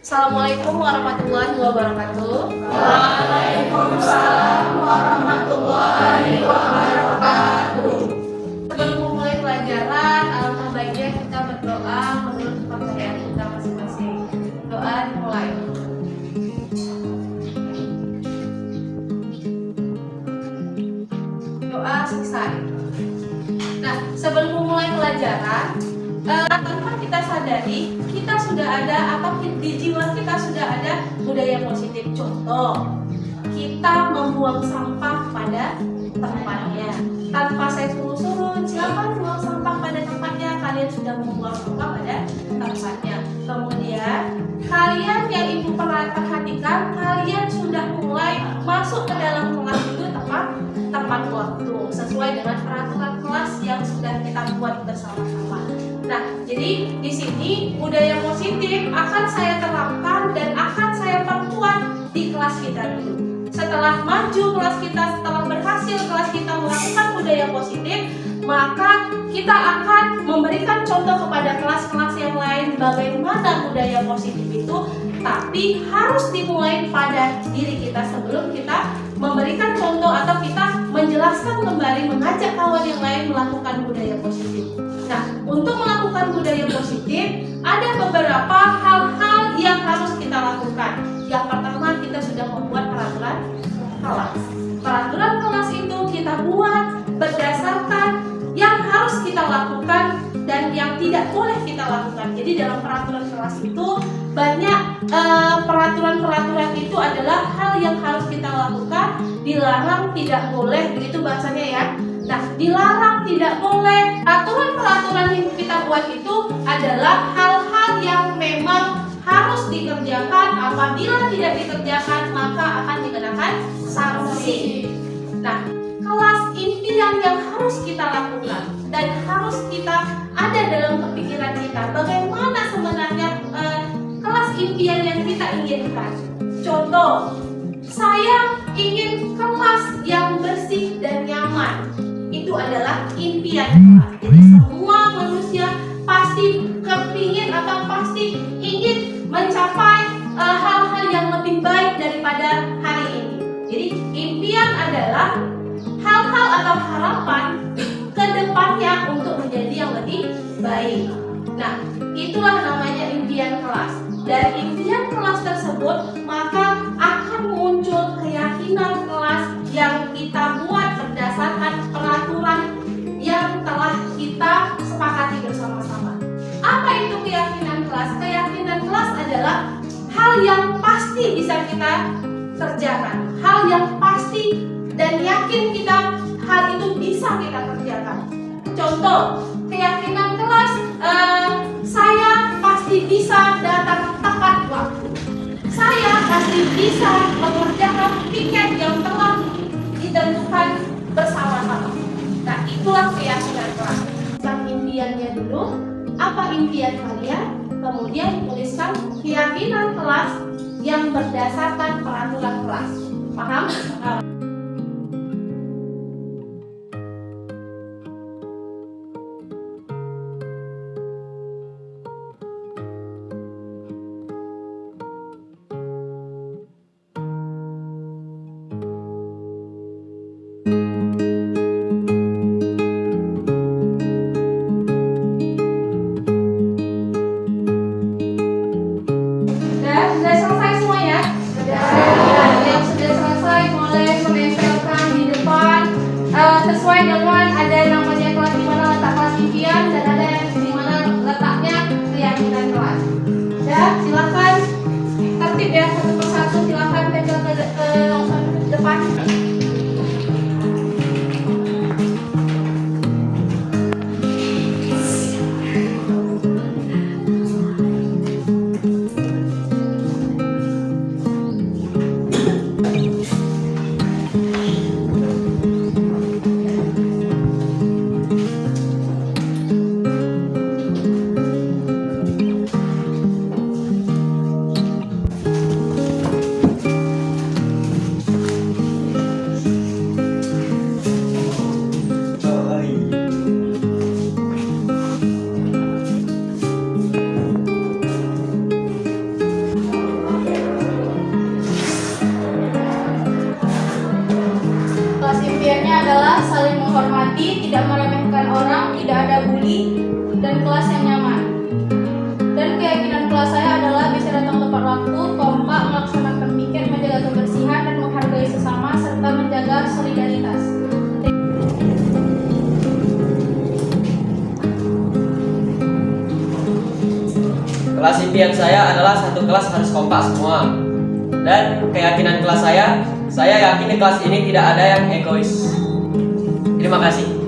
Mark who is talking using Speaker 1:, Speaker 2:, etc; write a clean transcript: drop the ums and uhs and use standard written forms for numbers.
Speaker 1: Assalamualaikum warahmatullahi wabarakatuh.
Speaker 2: Waalaikumsalam warahmatullahi wabarakatuh.
Speaker 1: Sebelum memulai pelajaran, alangkah baiknya kita berdoa menurut kepercayaan kita masing-masing. Doa dimulai. Doa selesai. Nah, sebelum memulai pelajaran, tanpa kita sadari, kita sudah ada di jiwa kita sudah ada budaya positif. Contoh, kita membuang sampah pada tempatnya. Tanpa saya suruh-suruh, silakan buang sampah pada tempatnya. Kalian sudah membuang sampah pada tempatnya. Kemudian, kalian yang ibu perhatikan, kalian sudah mulai masuk ke dalam kelas itu tepat waktu, sesuai dengan peraturan kelas yang sudah kita buat bersama-sama. Nah, jadi di sini budaya positif akan saya terapkan dan akan saya perkuat di kelas kita dulu. Setelah maju kelas kita, setelah berhasil kelas kita melakukan budaya positif, maka kita akan memberikan contoh kepada kelas-kelas yang lain bagaimana budaya positif itu, tapi harus dimulai pada diri kita sebelum kita memberikan contoh atau kita menjelaskan kembali, mengajak kawan yang lain melakukan budaya positif. Nah, untuk melakukan budaya positif, ada beberapa hal-hal yang harus kita lakukan. Yang pertama, kita sudah membuat peraturan kelas. Peraturan kelas itu kita buat berdasarkan yang harus kita lakukan dan yang tidak boleh kita lakukan. Jadi dalam peraturan kelas itu banyak peraturan-peraturan itu adalah hal yang harus kita lakukan, dilarang, tidak boleh, begitu bahasanya ya. Nah, dilarang, tidak boleh, peraturan-peraturan yang kita buat itu adalah hal-hal yang memang harus dikerjakan. Apabila tidak dikerjakan, maka akan dikenakan sanksi. Nah, kelas impian yang harus kita lakukan dan harus kita ada dalam kepikiran kita, bagaimana sebenarnya kelas impian yang kita inginkan. Contoh, saya ingin kelas yang bersih dan nyaman. Itu adalah impian kelas. Jadi semua manusia pasti kepingin atau pasti ingin mencapai hal-hal yang lebih baik daripada hari ini. Jadi impian adalah hal-hal atau harapan ke depannya untuk menjadi yang lebih baik. Nah, itulah namanya impian kelas. Dari impian kelas tersebut, maka akan muncul keyakinan kelas yang kita buat berdasarkan peraturan yang telah kita sepakati bersama-sama. Apa itu keyakinan kelas? Keyakinan kelas adalah hal yang pasti bisa kita kerjakan, hal yang pasti dan yakin kita hal itu bisa kita kerjakan. Contoh, keyakinan kelas, saya pasti bisa datang tepat waktu. Saya pasti bisa mengerjakan piket yang telah ditentukan bersama-sama. Nah, itulah keyakinan kelas. Yang impiannya dulu, apa impian kalian? Kemudian tuliskan keyakinan kelas yang berdasarkan peraturan kelas. Paham? Sudah selesai semua ya? Sudah. Yang sudah selesai boleh menempelkan di depan sesuai dengan ada namanya kelas di mana letak kelas impian dan ada di mana letaknya keyakinan kelas. Ya, silakan tertib ya, satu persatu silakan tempel ke depan.
Speaker 3: hati, tidak meremehkan orang, tidak ada bully, dan kelas yang nyaman. Dan keyakinan kelas saya adalah bisa datang tepat waktu, kompak, melaksanakan piket, menjaga kebersihan, dan menghargai sesama, serta menjaga solidaritas.
Speaker 4: Kelas impian saya adalah satu kelas harus kompak semua. Dan keyakinan kelas saya yakin di kelas ini tidak ada yang egois. Terima kasih.